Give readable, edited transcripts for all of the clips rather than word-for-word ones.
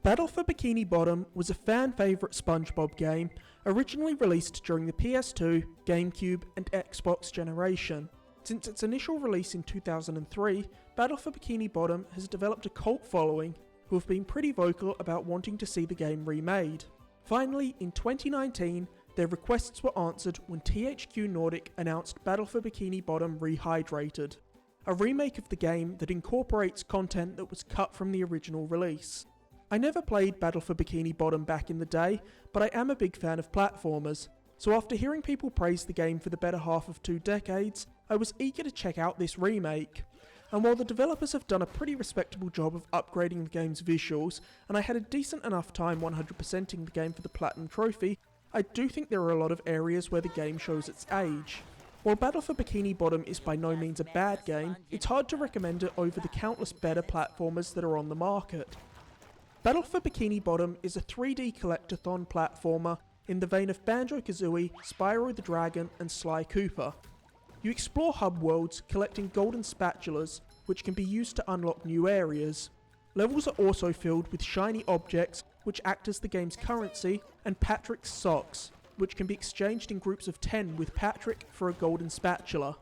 Battle for Bikini Bottom was a fan favourite SpongeBob game, originally released during the PS2, GameCube and Xbox generation. Since its initial release in 2003, Battle for Bikini Bottom has developed a cult following, who have been pretty vocal about wanting to see the game remade. Finally, in 2019, their requests were answered when THQ Nordic announced Battle for Bikini Bottom Rehydrated, a remake of the game that incorporates content that was cut from the original release. I never played Battle for Bikini Bottom back in the day, but I am a big fan of platformers, so after hearing people praise the game for the better half of 2 decades, I was eager to check out this remake. And while the developers have done a pretty respectable job of upgrading the game's visuals, and I had a decent enough time 100%ing the game for the Platinum Trophy, I do think there are a lot of areas where the game shows its age. While Battle for Bikini Bottom is by no means a bad game, it's hard to recommend it over the countless better platformers that are on the market. Battle for Bikini Bottom is a 3D collectathon platformer in the vein of Banjo-Kazooie, Spyro the Dragon and Sly Cooper. You explore hub worlds collecting golden spatulas, which can be used to unlock new areas. Levels are also filled with shiny objects which act as the game's currency, and Patrick's socks, which can be exchanged in groups of 10 with Patrick for a golden spatula.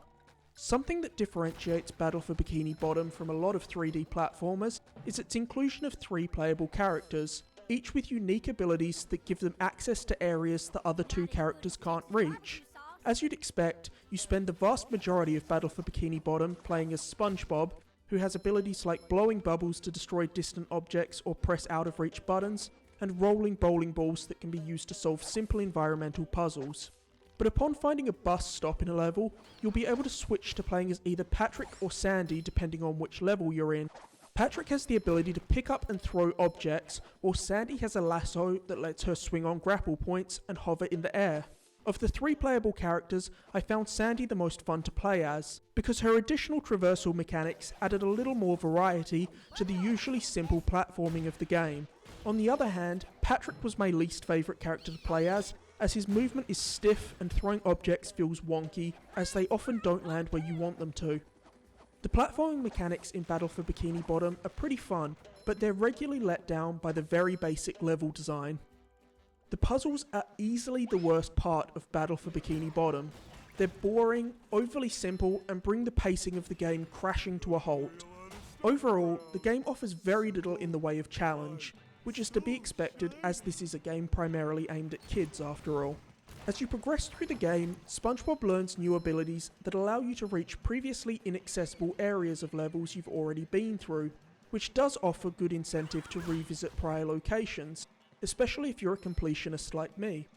Something that differentiates Battle for Bikini Bottom from a lot of 3D platformers is its inclusion of 3 playable characters, each with unique abilities that give them access to areas the other 2 characters can't reach. As you'd expect, you spend the vast majority of Battle for Bikini Bottom playing as SpongeBob, who has abilities like blowing bubbles to destroy distant objects or press out of reach buttons, and rolling bowling balls that can be used to solve simple environmental puzzles. But upon finding a bus stop in a level, you'll be able to switch to playing as either Patrick or Sandy depending on which level you're in. Patrick has the ability to pick up and throw objects, while Sandy has a lasso that lets her swing on grapple points and hover in the air. Of the 3 playable characters, I found Sandy the most fun to play as, because her additional traversal mechanics added a little more variety to the usually simple platforming of the game. On the other hand, Patrick was my least favourite character to play as his movement is stiff and throwing objects feels wonky, as they often don't land where you want them to. The platforming mechanics in Battle for Bikini Bottom are pretty fun, but they're regularly let down by the very basic level design. The puzzles are easily the worst part of Battle for Bikini Bottom. They're boring, overly simple, and bring the pacing of the game crashing to a halt. Overall, the game offers very little in the way of challenge, which is to be expected as this is a game primarily aimed at kids after all. As you progress through the game, SpongeBob learns new abilities that allow you to reach previously inaccessible areas of levels you've already been through, which does offer good incentive to revisit prior locations, especially if you're a completionist like me.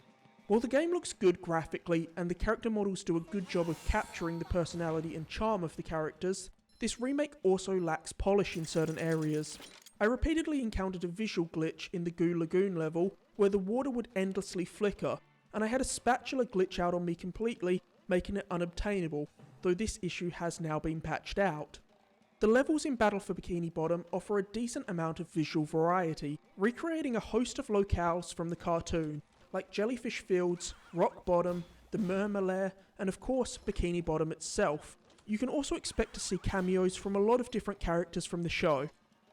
While the game looks good graphically and the character models do a good job of capturing the personality and charm of the characters, this remake also lacks polish in certain areas. I repeatedly encountered a visual glitch in the Goo Lagoon level where the water would endlessly flicker, and I had a spatula glitch out on me completely, making it unobtainable, though this issue has now been patched out. The levels in Battle for Bikini Bottom offer a decent amount of visual variety, recreating a host of locales from the cartoon, like Jellyfish Fields, Rock Bottom, the Mermalair, and of course Bikini Bottom itself. You can also expect to see cameos from a lot of different characters from the show.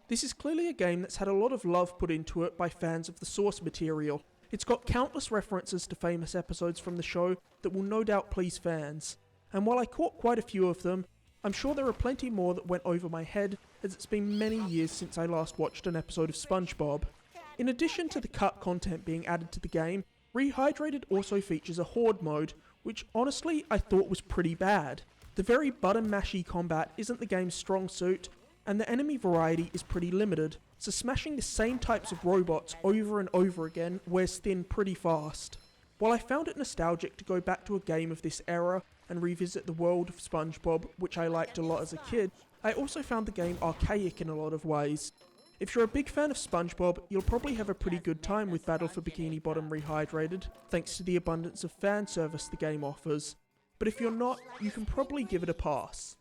This is clearly a game that's had a lot of love put into it by fans of the source material. It's got countless references to famous episodes from the show that will no doubt please fans. And while I caught quite a few of them, I'm sure there are plenty more that went over my head, as it's been many years since I last watched an episode of SpongeBob. In addition to the cut content being added to the game, Rehydrated also features a horde mode, which honestly I thought was pretty bad. The very button mashy combat isn't the game's strong suit, and the enemy variety is pretty limited, so smashing the same types of robots over and over again wears thin pretty fast. While I found it nostalgic to go back to a game of this era and revisit the world of SpongeBob, which I liked a lot as a kid, I also found the game archaic in a lot of ways. If you're a big fan of SpongeBob, you'll probably have a pretty good time with Battle for Bikini Bottom Rehydrated, thanks to the abundance of fan service the game offers. But if you're not, you can probably give it a pass.